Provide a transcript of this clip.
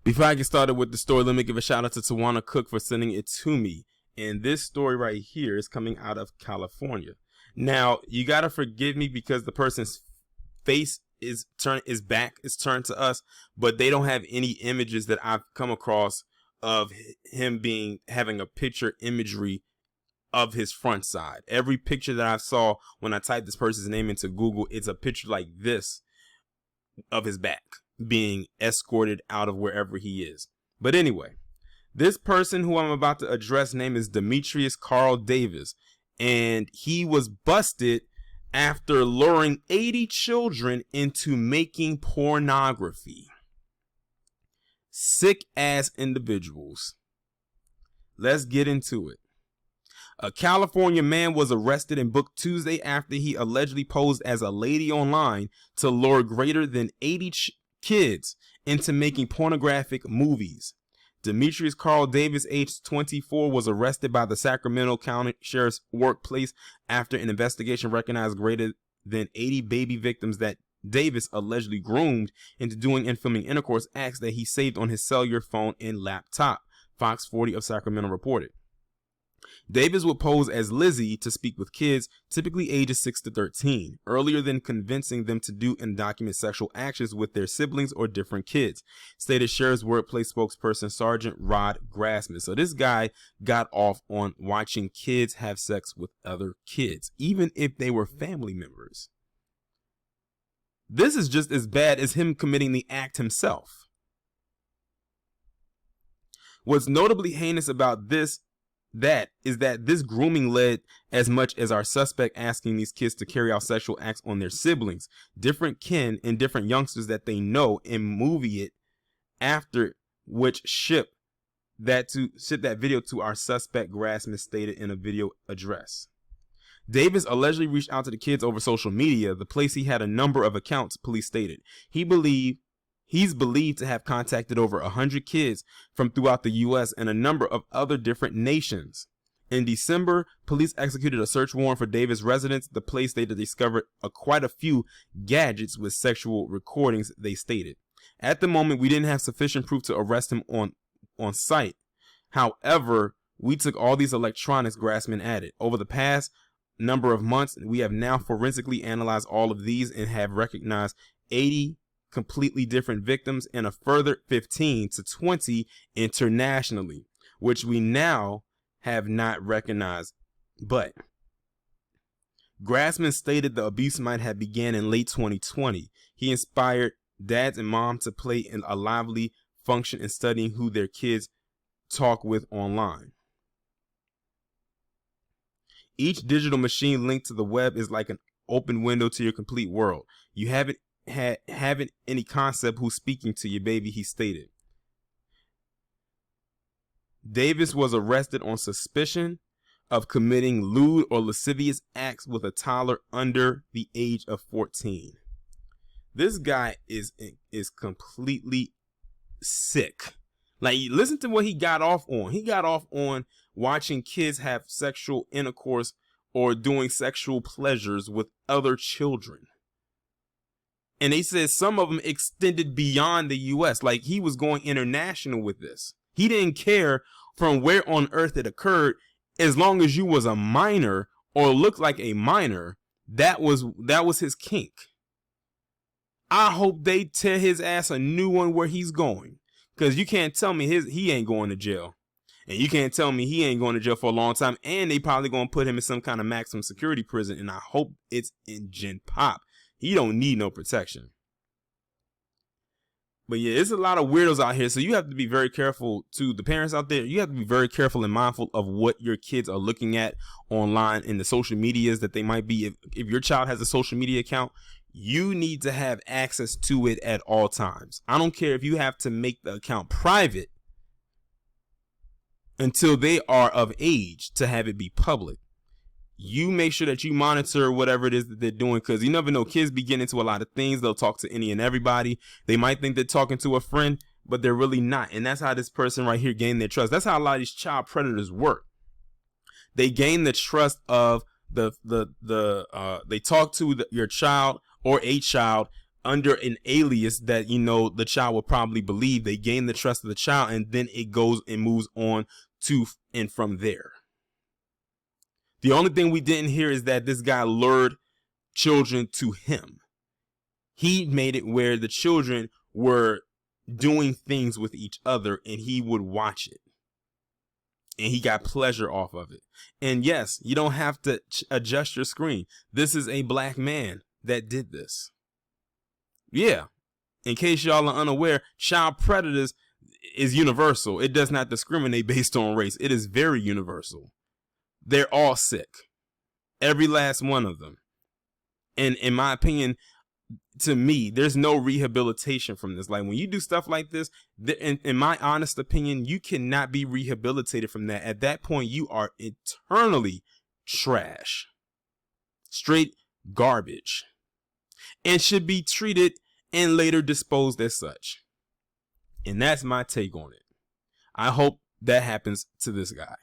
Before I get started with the story, let me give a shout out to Tawana Cook for sending it to me. And this story right here is coming out of California. Now, you got to forgive me because the person's face is turned to us, but they don't have any images that I've come across of him having a picture imagery of his front side. Every picture that I saw when I typed this person's name into Google, it's a picture like this of his back being escorted out of wherever he is. But anyway, this person who I'm about to address name is Demetrius Carl Davis, and he was busted after luring 80 children into making pornography. Sick ass individuals. Let's get into it. A California man was arrested and booked Tuesday after he allegedly posed as a lady online to lure greater than 80 kids into making pornographic movies. Demetrius Carl Davis, age 24, was arrested by the Sacramento County Sheriff's Workplace after an investigation recognized greater than 80 baby victims that Davis allegedly groomed into doing and filming intercourse acts that he saved on his cellular phone and laptop, Fox 40 of Sacramento reported. Davis would pose as Lizzie to speak with kids, typically ages 6 to 13, earlier than convincing them to do and document sexual actions with their siblings or different kids, stated Sheriff's Workplace spokesperson Sergeant Rod Grassman. So this guy got off on watching kids have sex with other kids, even if they were family members. This is just as bad as him committing the act himself. What's notably heinous about this is that this grooming led as much as our suspect asking these kids to carry out sexual acts on their siblings, different kin, and different youngsters that they know, and movie it, after which ship that video to our suspect, Grassman stated in a video address. Davis allegedly reached out to the kids over social media, the place he had a number of accounts, police stated. He's believed to have contacted over 100 kids from throughout the U.S. and a number of other different nations. In December, police executed a search warrant for Davis' residence, the place they discovered quite a few gadgets with sexual recordings, they stated. At the moment, we didn't have sufficient proof to arrest him on site. However, we took all these electronics, Grassman added. Over the past number of months, we have now forensically analyzed all of these and have recognized 80 completely different victims and a further 15 to 20 internationally, which we now have not recognized. But Grassman stated the abuse might have began in late 2020. He inspired dads and moms to play a lively function in studying who their kids talk with online. Each digital machine linked to the web is like an open window to your complete world. You haven't any concept who's speaking to you, baby, he stated. Davis was arrested on suspicion of committing lewd or lascivious acts with a toddler under the age of 14. This guy is completely sick. Like, listen to what he got off on. He got off on watching kids have sexual intercourse or doing sexual pleasures with other children. And they said some of them extended beyond the U.S. Like, he was going international with this. He didn't care from where on earth it occurred. As long as you was a minor or looked like a minor, that was his kink. I hope they tear his ass a new one where he's going. Because you can't tell me he ain't going to jail. And you can't tell me he ain't going to jail for a long time. And they probably going to put him in some kind of maximum security prison. And I hope it's in Gen Pop. He don't need no protection. But yeah, it's a lot of weirdos out here. So you have to be very careful, to the parents out there. You have to be very careful and mindful of what your kids are looking at online in the social medias that they might be. If your child has a social media account, you need to have access to it at all times. I don't care if you have to make the account private until they are of age to have it be public. You make sure that you monitor whatever it is that they're doing, because you never know. Kids be getting into a lot of things. They'll talk to any and everybody. They might think they're talking to a friend, but they're really not. And that's how this person right here gained their trust. That's how a lot of these child predators work. They gain the trust of they talk to your child or a child under an alias that, you know, the child will probably believe. They gain the trust of the child, and then it goes and moves on to and from there. The only thing we didn't hear is that this guy lured children to him. He made it where the children were doing things with each other and he would watch it. And he got pleasure off of it. And yes, you don't have to adjust your screen. This is a black man that did this. Yeah. In case y'all are unaware, child predators is universal. It does not discriminate based on race. It is very universal. They're all sick. Every last one of them. And in my opinion, to me, there's no rehabilitation from this. Like, when you do stuff like this, in my honest opinion, you cannot be rehabilitated from that. At that point, you are eternally trash. Straight garbage. And should be treated and later disposed as such. And that's my take on it. I hope that happens to this guy.